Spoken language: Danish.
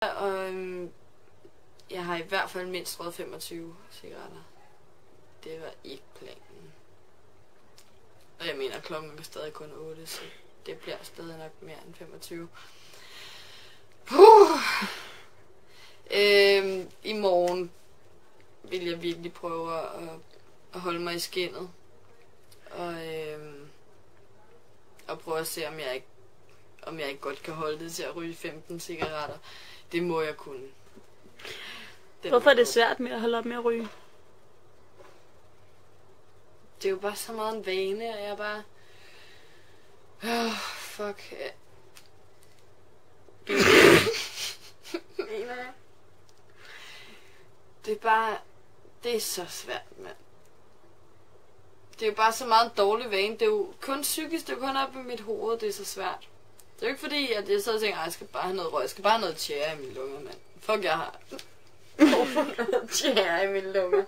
Og jeg har i hvert fald mindst røget 25 cigaretter. Det var ikke planen. Og jeg mener, klokken er stadig kun 8, så det bliver stadig nok mere end 25. I morgen vil jeg virkelig prøve at holde mig i skindet. Og prøve at se, om jeg ikke godt kan holde det til at ryge 15 cigaretter. Det må jeg kunne. Hvorfor er det svært med at holde op med at ryge? Det er jo bare så meget en vane, og jeg er bare... fuck. Det er bare... Det er så svært, mand. Det er jo bare så meget en dårlig vane. Det er jo kun psykisk, det er jo kun op i mit hoved, det er så svært. Det er jo ikke fordi, at jeg så tænker, jeg skal bare have noget røg, jeg skal bare have noget tjære i mine lunger, mand. Fuck, jeg har... noget tjære i mine lunger.